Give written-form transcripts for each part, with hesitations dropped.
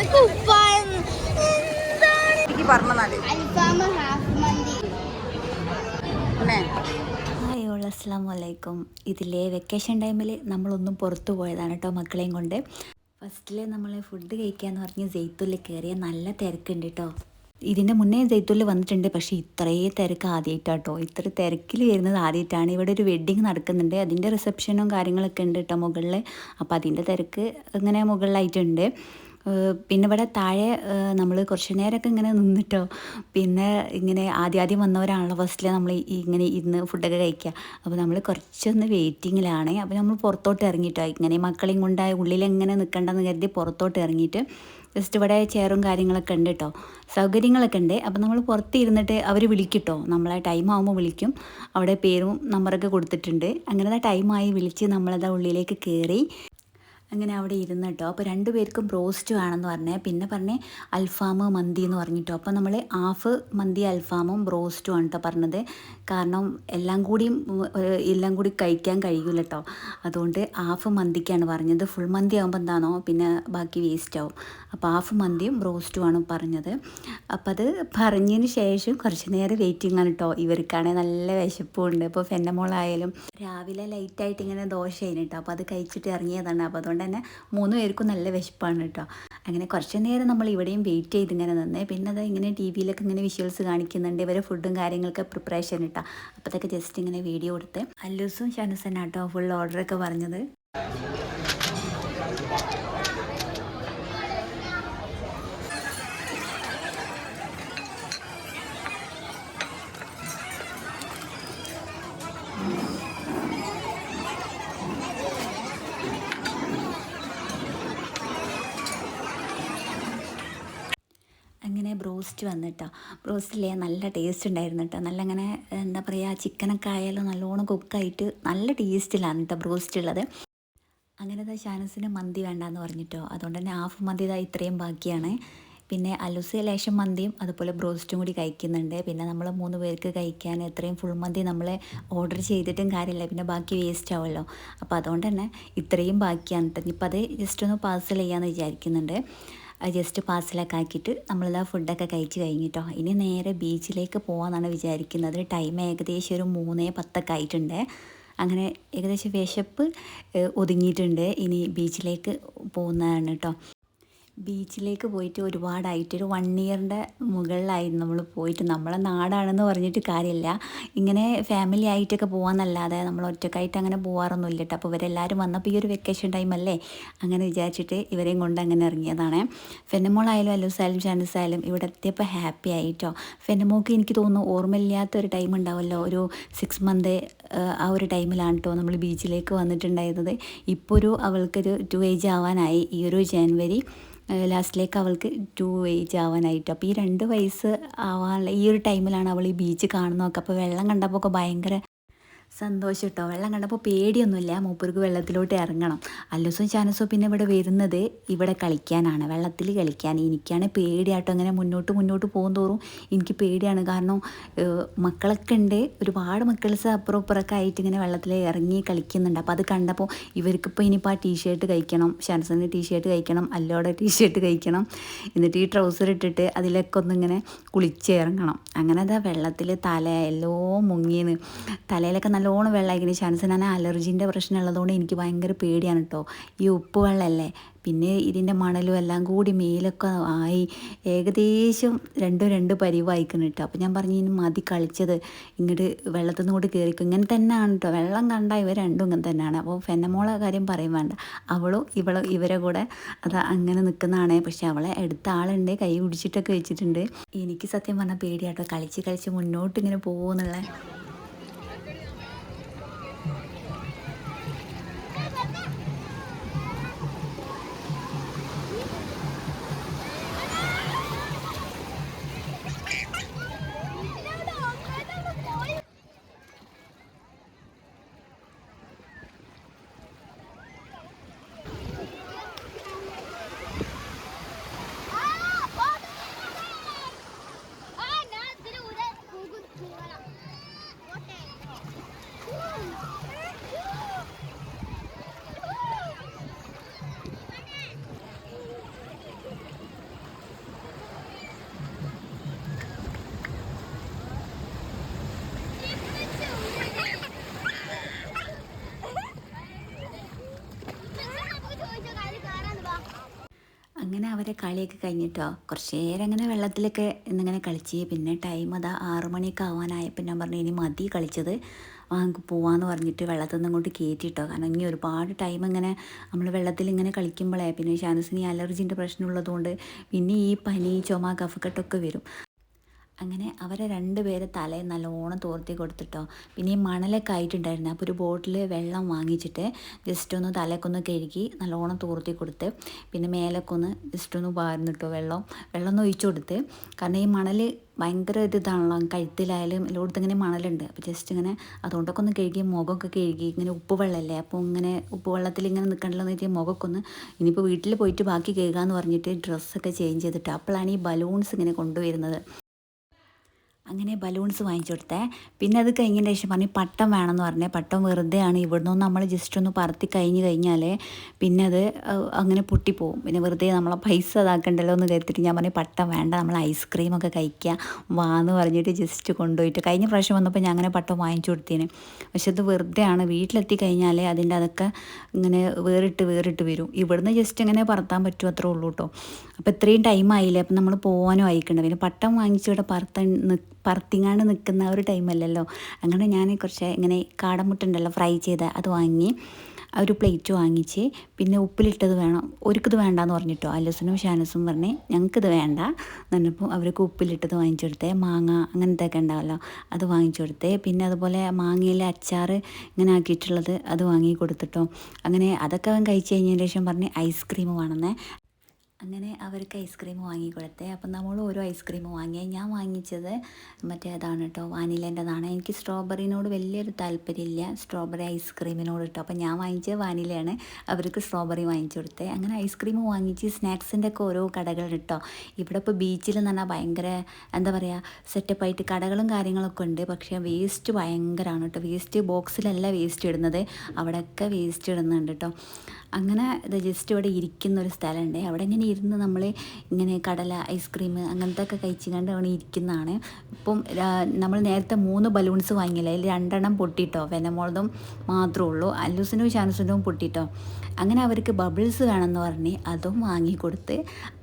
Hi all, അസ്സലാമു അലൈക്കും. ഇതിലെ വെക്കേഷൻ ടൈമിൽ നമ്മളൊന്നും പുറത്തു പോയതാണ് കേട്ടോ മക്കളെയും കൊണ്ട്. ഫസ്റ്റിൽ നമ്മൾ ഫുഡ് കഴിക്കാമെന്ന് പറഞ്ഞ് ജെയ്ത്തുള്ളിൽ കയറിയ നല്ല തിരക്കുണ്ട് കേട്ടോ. ഇതിൻ്റെ മുന്നേ ജെയ്ത്തുള്ളിൽ വന്നിട്ടുണ്ട്, പക്ഷേ ഇത്രയും തിരക്ക് ആദ്യമായിട്ടാട്ടോ. ഇത്ര തിരക്കിൽ വരുന്നത് ആദ്യമായിട്ടാണ്. ഇവിടെ ഒരു വെഡ്ഡിങ് നടക്കുന്നുണ്ട്, അതിൻ്റെ റിസപ്ഷനും കാര്യങ്ങളൊക്കെ ഉണ്ട് കേട്ടോ മുകളിൽ. അപ്പോൾ അതിൻ്റെ തിരക്ക് ഇങ്ങനെ മുകളിലായിട്ടുണ്ട്. പിന്നെ ഇവിടെ താഴെ നമ്മൾ കുറച്ച് നേരമൊക്കെ ഇങ്ങനെ നിന്നിട്ടോ. പിന്നെ ഇങ്ങനെ ആദ്യം വന്നവരാണല്ലോ ഫസ്റ്റിൽ നമ്മൾ ഇങ്ങനെ ഇരുന്ന് ഫുഡൊക്കെ കഴിക്കുക. അപ്പോൾ നമ്മൾ കുറച്ചൊന്ന് വെയിറ്റിങ്ങിലാണ്. അപ്പോൾ നമ്മൾ പുറത്തോട്ട് ഇറങ്ങിയിട്ടോ, ഇങ്ങനെ മക്കളെയും കൊണ്ടായ ഉള്ളിലെങ്ങനെ നിൽക്കണ്ടെന്ന് കരുതി പുറത്തോട്ട് ഇറങ്ങിയിട്ട് ജസ്റ്റ് ഇവിടെ ചെയറും കാര്യങ്ങളൊക്കെ ഉണ്ട് കേട്ടോ, സൗകര്യങ്ങളൊക്കെ ഉണ്ട്. അപ്പോൾ നമ്മൾ പുറത്ത് ഇരുന്നിട്ട് അവർ വിളിക്കട്ടോ, നമ്മളെ ടൈം ആകുമ്പോൾ വിളിക്കും. അവിടെ പേരും നമ്പറൊക്കെ കൊടുത്തിട്ടുണ്ട്. അങ്ങനെ ടൈമായി വിളിച്ച് നമ്മളത് ഉള്ളിലേക്ക് കയറി. അങ്ങനെ അവിടെ ഇരുന്ന് കേട്ടോ. അപ്പോൾ 2 പേർക്കും ബ്രോസ്റ്റ് വേണമെന്ന് പറഞ്ഞേ. പിന്നെ പറഞ്ഞേ അൽഫാം മന്തി എന്ന് പറഞ്ഞിട്ടോ. അപ്പോൾ നമ്മൾ ഹാഫ് മന്തി അൽഫാമും ബ്രോസ്റ്റും ആണ് കേട്ടോ പറഞ്ഞത്. കാരണം എല്ലാം കൂടി കഴിക്കാൻ കഴിയില്ല കേട്ടോ. അതുകൊണ്ട് ഹാഫ് മന്തിക്കാണ് പറഞ്ഞത്. ഫുൾ മന്തി ആകുമ്പോൾ എന്താണോ പിന്നെ ബാക്കി വേസ്റ്റ് ആവും. അപ്പോൾ ഹാഫ് മന്തിയും ബ്രോസ്റ്റുമാണ് പറഞ്ഞത്. അപ്പോൾ അത് പറഞ്ഞതിന് ശേഷം കുറച്ച് നേരം വെയിറ്റിംഗ് ആണ് കേട്ടോ. ഇവർക്കാണെങ്കിൽ നല്ല വിശപ്പുണ്ട്. ഇപ്പോൾ ഫെന്നമോളായാലും രാവിലെ ലൈറ്റായിട്ട് ഇങ്ങനെ ദോശ ആയിരുന്നു കേട്ടോ. അപ്പോൾ അത് കഴിച്ചിട്ട് ഇറങ്ങിയതാണ്. അപ്പോൾ അതുകൊണ്ട് തന്നെ 3 പേർക്കും നല്ല വിശപ്പാണ് കേട്ടോ. അങ്ങനെ കുറച്ച് നേരം നമ്മൾ ഇവിടെയും വെയിറ്റ് ചെയ്ത് ഇങ്ങനെ നിന്നേ. പിന്നെ അത് ഇങ്ങനെ ടി വിയിലൊക്കെ ഇങ്ങനെ വിഷ്വൽസ് കാണിക്കുന്നുണ്ട്, ഇവരെ ഫുഡും കാര്യങ്ങളൊക്കെ പ്രിപ്പറേഷൻ ഇട്ടാ. അപ്പോഴത്തേക്ക് ജസ്റ്റ് ഇങ്ങനെ വീഡിയോ കൊടുത്ത് അല്ലൂസും ഷനുസനാട്ടോ ഫുൾ ഓർഡറൊക്കെ പറഞ്ഞത്. അങ്ങനെ ബ്രോസ്റ്റ് വന്നിട്ടോ. ബ്രോസ്റ്റിലെ നല്ല ടേസ്റ്റ് ഉണ്ടായിരുന്നു കേട്ടോ. നല്ല അങ്ങനെ എന്താ പറയുക, ചിക്കനൊക്കെ ആയാലും നല്ലോണം കുക്കായിട്ട് നല്ല ടേസ്റ്റിലാണ് കേട്ടോ ബ്രോസ്റ്റ് ഉള്ളത്. അങ്ങനെ ഷാനസിന് മന്തി വേണ്ടാന്ന് പറഞ്ഞിട്ടോ. അതുകൊണ്ട് തന്നെ ഹാഫ് മന്തി ഇത്രയും ബാക്കിയാണ്. പിന്നെ അലുസ് ലേശം മന്തിയും അതുപോലെ ബ്രോസ്റ്റും കൂടി കഴിക്കുന്നുണ്ട്. പിന്നെ നമ്മൾ 3 പേർക്ക് കഴിക്കാൻ എത്രയും ഫുൾ മന്തി നമ്മൾ ഓർഡർ ചെയ്തിട്ടും കാര്യമില്ല, പിന്നെ ബാക്കി വേസ്റ്റ് ആവുമല്ലോ. അപ്പോൾ അതുകൊണ്ട് തന്നെ ഇത്രയും ബാക്കിയാണ് കേട്ടോ. ഇനിയിപ്പോൾ അത് ജസ്റ്റ് ഒന്ന് പാഴ്സൽ ചെയ്യാമെന്ന് വിചാരിക്കുന്നുണ്ട്. ജസ്റ്റ് പാഴ്സലൊക്കെ ആക്കിയിട്ട് നമ്മളിതാ ഫുഡൊക്കെ കഴിച്ച് കഴിഞ്ഞിട്ടോ. ഇനി നേരെ ബീച്ചിലേക്ക് പോകാമെന്നാണ് വിചാരിക്കുന്നത്. ടൈം ഏകദേശം ഒരു 3:10 ആയിട്ടുണ്ട്. അങ്ങനെ ഏകദേശം വിശപ്പ് ഒതുങ്ങിയിട്ടുണ്ട്. ഇനി ബീച്ചിലേക്ക് പോകുന്നതാണ് കേട്ടോ. ബീച്ചിലേക്ക് പോയിട്ട് ഒരുപാടായിട്ട് ഒരു 1 ഇയറിൻ്റെ മുകളിലായിരുന്നു നമ്മൾ പോയിട്ട്. നമ്മളെ നാടാണെന്ന് പറഞ്ഞിട്ട് കാര്യമില്ല, ഇങ്ങനെ ഫാമിലി ആയിട്ടൊക്കെ പോകാമെന്നല്ലാതെ നമ്മൾ ഒറ്റക്കായിട്ട് അങ്ങനെ പോകാറൊന്നുമില്ല കേട്ടോ. അപ്പോൾ ഇവരെല്ലാവരും വന്നപ്പോൾ ഈ ഒരു വെക്കേഷൻ ടൈമല്ലേ അങ്ങനെ വിചാരിച്ചിട്ട് ഇവരെയും കൊണ്ട് അങ്ങനെ ഇറങ്ങിയതാണ്. ഫെന്നമോളായാലും അല്ലൂസായാലും ഷാനസായാലും ഇവിടെ എത്തിയപ്പോൾ ഹാപ്പി ആയിട്ടോ. ഫെന്നമോൾക്ക് എനിക്ക് തോന്നുന്നു ഓർമ്മയില്ലാത്തൊരു ടൈം ഉണ്ടാവുമല്ലോ, ഒരു 6 മന്ത് ആ ഒരു ടൈമിലാണ് കേട്ടോ നമ്മൾ ബീച്ചിലേക്ക് വന്നിട്ടുണ്ടായിരുന്നത്. ഇപ്പോൾ അവൾക്കൊരു 2 ഏജ് ആവാനായി. ഈ ഒരു ജനുവരി ലാസ്റ്റിലേക്ക് അവൾക്ക് 2 ഏജ് ആവാനായിട്ട്. അപ്പോൾ ഈ 2 വയസ്സ് ആവാനുള്ള ഈ ഒരു ടൈമിലാണ് അവൾ ഈ ബീച്ച് കാണുന്നതൊക്കെ. അപ്പോൾ വെള്ളം കണ്ടപ്പോൾ ഒക്കെ ഭയങ്കര സന്തോഷം കേട്ടോ. വെള്ളം കണ്ടപ്പോൾ പേടിയൊന്നുമില്ല, മൂപ്പർക്ക് വെള്ളത്തിലോട്ട് ഇറങ്ങണം. അല്ലൂസും ഷാനസും പിന്നെ ഇവിടെ വരുന്നത് ഇവിടെ കളിക്കാനാണ്, വെള്ളത്തിൽ കളിക്കാൻ. എനിക്കാണ് പേടിയാട്ടോ. അങ്ങനെ മുന്നോട്ട് പോകും തോറും എനിക്ക് പേടിയാണ്. കാരണം മക്കളൊക്കെ ഉണ്ട്, ഒരുപാട് മക്കൾസ് അപ്പുറം ഇപ്പുറമൊക്കെ ആയിട്ട് ഇങ്ങനെ വെള്ളത്തിൽ ഇറങ്ങി കളിക്കുന്നുണ്ട്. അപ്പോൾ അത് കണ്ടപ്പോൾ ഇവർക്കിപ്പോൾ ഇനിയിപ്പോൾ ആ ടീഷർട്ട് കഴിക്കണം, ഷാനസിൻ്റെ ടീഷർട്ട് കഴിക്കണം, അല്ലോടെ ടീഷർട്ട് കഴിക്കണം, എന്നിട്ട് ഈ ട്രൗസർ ഇട്ടിട്ട് അതിലൊക്കെ ഒന്നിങ്ങനെ കുളിച്ചിറങ്ങണം. അങ്ങനെ അതാ വെള്ളത്തിൽ തല എല്ലാം മുങ്ങിയെന്ന്, തലയിലൊക്കെ നല്ലോണം വെള്ളമായിരിക്കുന്ന ഷാൻസ്. ഞാൻ അലർജീൻ്റെ പ്രശ്നം ഉള്ളതുകൊണ്ട് എനിക്ക് ഭയങ്കര പേടിയാണ് കേട്ടോ. ഈ ഉപ്പ് വെള്ളമല്ലേ, പിന്നെ ഇതിൻ്റെ മണലും എല്ലാം കൂടി മേലൊക്കെ ആയി ഏകദേശം 2 പരിവായിക്കണം കേട്ടോ. അപ്പോൾ ഞാൻ പറഞ്ഞു ഇനി മതി കളിച്ചത്, ഇങ്ങോട്ട് വെള്ളത്തിൽ നിന്ന് കൂടി കയറിക്കും. ഇങ്ങനെ തന്നെയാണ് കേട്ടോ, വെള്ളം കണ്ടാൽ ഇവർ രണ്ടും ഇങ്ങനെ തന്നെയാണ്. അപ്പോൾ ഫെന്നമോളെ കാര്യം പറയും വേണ്ട, അവളും ഇവരെ കൂടെ അത് അങ്ങനെ നിൽക്കുന്നതാണ്. പക്ഷെ അവളെ എടുത്ത ആളുണ്ട്, കൈ പിടിച്ചിട്ടൊക്കെ വെച്ചിട്ടുണ്ട്. എനിക്ക് സത്യം പറഞ്ഞാൽ പേടിയാട്ടോ, കളിച്ച് മുന്നോട്ട് ഇങ്ങനെ പോകുമെന്നുള്ള. അവരെ കളിയൊക്കെ കഴിഞ്ഞിട്ടോ കുറച്ച് നേരം അങ്ങനെ വെള്ളത്തിലൊക്കെ ഇന്നിങ്ങനെ കളിച്ച് പിന്നെ ടൈം അതാ 6 മണിയൊക്കെ ആവാനായപ്പോൾ ഞാൻ പറഞ്ഞു ഇനി മതി കളിച്ചത് നമുക്ക് പോവാന്ന് പറഞ്ഞിട്ട് വെള്ളത്തിൽ നിന്ന് ഇങ്ങോട്ട് കയറ്റിട്ടോ. കാരണം ഇനി ഒരുപാട് ടൈം ഇങ്ങനെ നമ്മൾ വെള്ളത്തിൽ ഇങ്ങനെ കളിക്കുമ്പോഴേ പിന്നെ ഷാനുസിന് അലർജീൻ്റെ പ്രശ്നമുള്ളതുകൊണ്ട് പിന്നെ ഈ പനി ചുമ കഫക്കെട്ടൊക്കെ വരും. അങ്ങനെ അവരെ 2 പേരെ തലയിൽ നല്ലോണം തോർത്തി കൊടുത്തിട്ടോ. പിന്നെ ഈ മണലൊക്കെ ആയിട്ടുണ്ടായിരുന്നു. അപ്പോൾ ഒരു ബോട്ടിൽ വെള്ളം വാങ്ങിച്ചിട്ട് ജസ്റ്റ് ഒന്ന് തലക്കൊന്ന് കഴുകി നല്ലോണം തോർത്തി കൊടുത്ത് പിന്നെ മേലൊക്കെ ഒന്ന് ജസ്റ്റ് ഒന്ന് വാർന്നിട്ടോ വെള്ളം ഒന്ന് ഒഴിച്ചു കൊടുത്ത്. കാരണം ഈ മണൽ ഭയങ്കര ഒരു ഇതാണല്ലോ, കഴുത്തിലായാലും എല്ലായിടത്തും ഇങ്ങനെ മണലുണ്ട്. അപ്പോൾ ജസ്റ്റ് ഇങ്ങനെ അതുകൊണ്ടൊക്കെ ഒന്ന് കഴുകി മുഖമൊക്കെ കഴുകി. ഇങ്ങനെ ഉപ്പ് വെള്ളമല്ലേ, അപ്പോൾ ഇങ്ങനെ ഉപ്പ് വെള്ളത്തിൽ ഇങ്ങനെ നിൽക്കണ്ടല്ലോ എന്ന് വെച്ചാൽ മുഖമൊക്കെ ഒന്ന് ഇനിയിപ്പോൾ വീട്ടിൽ പോയിട്ട് ബാക്കി കഴുകാമെന്ന് പറഞ്ഞിട്ട് ഡ്രസ്സൊക്കെ ചേഞ്ച് ചെയ്തിട്ട് അപ്പോഴാണ് ഈ ബലൂൺസ് ഇങ്ങനെ കൊണ്ടുവരുന്നത്. അങ്ങനെ ബലൂൺസ് വാങ്ങിച്ചു കൊടുത്തേ. പിന്നെ അത് കഴിഞ്ഞതിന് ശേഷം പറഞ്ഞു പട്ടം വേണമെന്ന് പറഞ്ഞേ. പട്ടം വെറുതെയാണ്, ഇവിടുന്ന് നമ്മൾ ജസ്റ്റ് ഒന്ന് പറത്തി കഴിഞ്ഞാൽ പിന്നെ അത് അങ്ങനെ പൊട്ടിപ്പോവും. പിന്നെ വെറുതെ നമ്മളെ പൈസ ഇതാക്കണ്ടല്ലോ എന്ന് കരുതിയിട്ട് ഞാൻ പറഞ്ഞു പട്ടം വേണ്ട, നമ്മൾ ഐസ്ക്രീമൊക്കെ കഴിക്കുക വാന്ന് പറഞ്ഞിട്ട് ജസ്റ്റ് കൊണ്ടുപോയിട്ട് കഴിഞ്ഞ പ്രാവശ്യം വന്നപ്പോൾ ഞാൻ അങ്ങനെ പട്ടം വാങ്ങിച്ചു കൊടുത്തേന്. പക്ഷെ അത് വെറുതെയാണ്, വീട്ടിലെത്തി കഴിഞ്ഞാൽ അതിൻ്റെ അതൊക്കെ ഇങ്ങനെ വേറിട്ട് വരും. ഇവിടുന്ന് ജസ്റ്റ് ഇങ്ങനെ പറത്താൻ പറ്റും, അത്രേ ഉള്ളൂ കേട്ടോ. അപ്പോൾ ഇത്രയും ടൈം ആയില്ലേ, അപ്പം നമ്മൾ പോകാനും ആയിക്കണ്ട. പിന്നെ പട്ടം വാങ്ങിച്ചിവിടെ പറത്തിങ്ങാണ്ട് നിൽക്കുന്ന ഒരു ടൈമല്ലല്ലോ. അങ്ങനെ ഞാൻ കുറച്ച് ഇങ്ങനെ കാടമുട്ടുണ്ടല്ലോ ഫ്രൈ ചെയ്ത അത് വാങ്ങി ഒരു പ്ലേറ്റ് വാങ്ങിച്ച് പിന്നെ ഉപ്പിലിട്ടത് വേണം, ഒരിക്കത് വേണ്ടാന്ന് പറഞ്ഞിട്ടോ. അല്ലൂസിനും ഷാനസും പറഞ്ഞ് ഞങ്ങൾക്കിത് വേണ്ട എന്നപ്പോൾ അവർക്ക് ഉപ്പിലിട്ടത് വാങ്ങിച്ചു കൊടുത്തേ. മാങ്ങ അങ്ങനത്തെ ഒക്കെ ഉണ്ടാവല്ലോ അത് വാങ്ങിച്ചു കൊടുത്തേ. പിന്നെ അതുപോലെ മാങ്ങയിലെ അച്ചാർ ഇങ്ങനെ ആക്കിയിട്ടുള്ളത് അത് വാങ്ങി കൊടുത്തിട്ടോ. അങ്ങനെ അതൊക്കെ അവൻ കഴിച്ച് കഴിഞ്ഞതിന് ശേഷം പറഞ്ഞ് ഐസ്ക്രീം വേണമെന്നേ. അങ്ങനെ അവർക്ക് ഐസ്ക്രീം വാങ്ങിക്കൊടുത്തേ. അപ്പം നമ്മൾ ഓരോ ഐസ്ക്രീം വാങ്ങി. ഞാൻ വാങ്ങിച്ചത് മറ്റേതാണ് കേട്ടോ, വാനിലേൻ്റെതാണ്. എനിക്ക് സ്ട്രോബെറിനോട് വലിയൊരു താല്പര്യമില്ല, സ്ട്രോബെറി ഐസ്ക്രീമിനോട് കേട്ടോ. അപ്പം ഞാൻ വാങ്ങിച്ചത് വാനിലയാണ്, അവർക്ക് സ്ട്രോബെറി വാങ്ങിച്ചു കൊടുത്തേ. അങ്ങനെ ഐസ്ക്രീം വാങ്ങിച്ച് സ്നാക്സിൻ്റെ ഒക്കെ ഓരോ കടകൾ കേട്ടോ. ഇവിടെ ഇപ്പോൾ ബീച്ചിൽ എന്ന് പറഞ്ഞാൽ ഭയങ്കര എന്താ പറയുക സെറ്റപ്പായിട്ട് കടകളും കാര്യങ്ങളൊക്കെ ഉണ്ട്. പക്ഷേ വേസ്റ്റ് ഭയങ്കരമാണ് കേട്ടോ. വേസ്റ്റ് ബോക്സിലല്ല വേസ്റ്റ് ഇടുന്നത്, അവിടെയൊക്കെ വേസ്റ്റ് ഇടുന്നുണ്ട് കേട്ടോ. അങ്ങനെ ഇത് ജസ്റ്റ് ഇവിടെ ഇരിക്കുന്ന ഒരു സ്ഥലമുണ്ട്. അവിടെ ഇങ്ങനെ ഇരുന്ന് നമ്മൾ ഇങ്ങനെ കടല ഐസ്ക്രീം അങ്ങനത്തെ ഒക്കെ കഴിച്ചുകൊണ്ട് അവിടെ ഇരിക്കുന്നതാണ്. ഇപ്പം നമ്മൾ നേരത്തെ 3 ബലൂൺസ് വാങ്ങിയില്ല, അതിൽ 2 പൊട്ടിട്ടോ. വെനമോളതും മാത്രമേ ഉള്ളൂ, അല്ലൂസിനും ഷാനസിനും പൊട്ടിട്ടോ. അങ്ങനെ അവർക്ക് ബബിൾസ് വേണമെന്ന് പറഞ്ഞ് അതും വാങ്ങിക്കൊടുത്ത്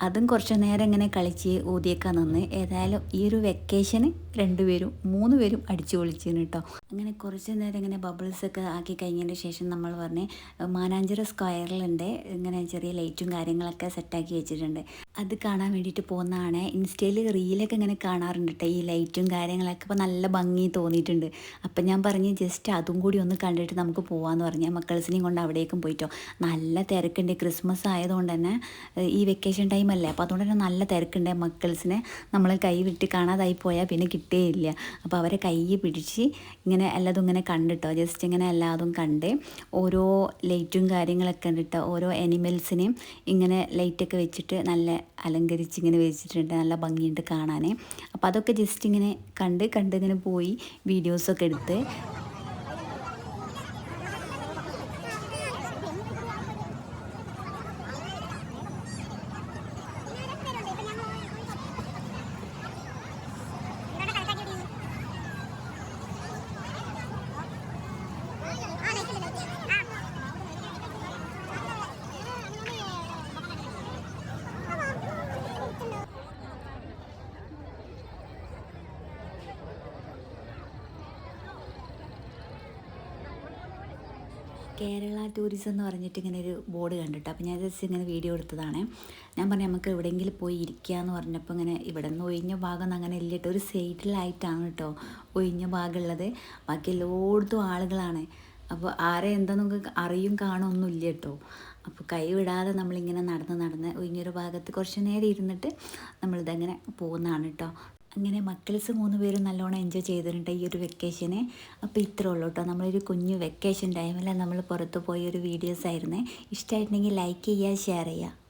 അതും കുറച്ച് നേരം ഇങ്ങനെ കളിച്ച് ഊതിയൊക്കെ നിന്ന്. ഏതായാലും ഈ ഒരു വെക്കേഷന് 3 പേരും അടിച്ചു പൊളിച്ചിരുന്നു കേട്ടോ. അങ്ങനെ കുറച്ച് നേരം ഇങ്ങനെ ബബിൾസൊക്കെ ആക്കി കഴിഞ്ഞതിന് ശേഷം നമ്മൾ പറഞ്ഞ് മാനാഞ്ചിറ സ്ക്വയറിലുണ്ട് ഇങ്ങനെ ചെറിയ ലൈറ്റും കാര്യങ്ങളൊക്കെ സെറ്റാക്കി വെച്ചിട്ടുണ്ട്. അത് കാണാൻ വേണ്ടിയിട്ട് പോകുന്നതാണ്. ഇൻസ്റ്റയിൽ റീലൊക്കെ ഇങ്ങനെ കാണാറുണ്ട് കേട്ടോ ഈ ലൈറ്റും കാര്യങ്ങളൊക്കെ. അപ്പോൾ നല്ല ഭംഗി തോന്നിയിട്ടുണ്ട്. അപ്പം ഞാൻ പറഞ്ഞ് ജസ്റ്റ് അതും കൂടി ഒന്ന് കണ്ടിട്ട് നമുക്ക് പോകാമെന്ന് പറഞ്ഞാൽ മക്കൾസിനെയും കൊണ്ട് അവിടേക്കും പോയിട്ടോ. നല്ല തിരക്കുണ്ട്, ക്രിസ്മസ് ആയതുകൊണ്ട് തന്നെ ഈ വെക്കേഷൻ ടൈമല്ലേ, അപ്പോൾ അതുകൊണ്ട് തന്നെ നല്ല തിരക്കുണ്ട്. മക്കൾസിനെ നമ്മൾ കൈ വിട്ട് കാണാതായി പോയാൽ പിന്നെ കിട്ടുകയില്ല. അപ്പോൾ അവരെ കൈ പിടിച്ച് ഇങ്ങനെ എല്ലാതും ഇങ്ങനെ കണ്ടിട്ടോ, ജസ്റ്റ് ഇങ്ങനെ എല്ലാതും കണ്ട് ഓരോ ലൈറ്റും കാര്യങ്ങളൊക്കെ കണ്ടിട്ടോ. ഓരോ അനിമൽസിനെയും ഇങ്ങനെ ലൈറ്റൊക്കെ വെച്ചിട്ട് നല്ല അലങ്കരിച്ച് ഇങ്ങനെ വെച്ചിട്ടുണ്ട്, നല്ല ഭംഗിയുണ്ട് കാണാൻ. അപ്പോൾ അതൊക്കെ ജസ്റ്റ് ഇങ്ങനെ കണ്ട് ഇങ്ങനെ പോയി വീഡിയോസൊക്കെ എടുത്ത്. കേരള ടൂറിസം എന്ന് പറഞ്ഞിട്ട് ഇങ്ങനെ ഒരു ബോർഡ് കണ്ടിട്ട് അപ്പോൾ ഞാൻ ജസ്റ്റ് ഇങ്ങനെ വീഡിയോ എടുത്തതാണ്. ഞാൻ പറഞ്ഞു നമുക്ക് എവിടെയെങ്കിലും പോയി ഇരിക്കുക എന്ന് പറഞ്ഞപ്പോൾ ഇങ്ങനെ ഇവിടെ നിന്ന് ഒഴിഞ്ഞ ഭാഗമൊന്നും അങ്ങനെ ഇല്ലട്ടോ, ഒരു സൈഡിലായിട്ടാണ് കേട്ടോ ഒഴിഞ്ഞ ഭാഗമുള്ളത്. ബാക്കി എല്ലായിടത്തും ആളുകളാണ്. അപ്പോൾ ആരെ എന്താ നമുക്ക് അറിയും കാണുമൊന്നുമില്ല കേട്ടോ. അപ്പോൾ കൈ വിടാതെ നമ്മളിങ്ങനെ നടന്ന് ഒഴിഞ്ഞൊരു ഭാഗത്ത് കുറച്ച് നേരം ഇരുന്നിട്ട് നമ്മളിതങ്ങനെ പോകുന്നതാണ് കേട്ടോ. അങ്ങനെ മക്കൾസ് 3 പേരും നല്ലോണം എൻജോയ് ചെയ്തിട്ടുണ്ട് ഈ ഒരു വെക്കേഷന്. അപ്പോൾ ഇത്രേ ഉള്ളൂ കേട്ടോ, നമ്മളൊരു കുഞ്ഞു വെക്കേഷൻ ടൈമിൽ നമ്മൾ പുറത്ത് പോയൊരു വീഡിയോസ് ആയിരുന്നേ. ഇഷ്ടമായിട്ടുണ്ടെങ്കിൽ ലൈക്ക് ചെയ്യുക, ഷെയർ ചെയ്യുക.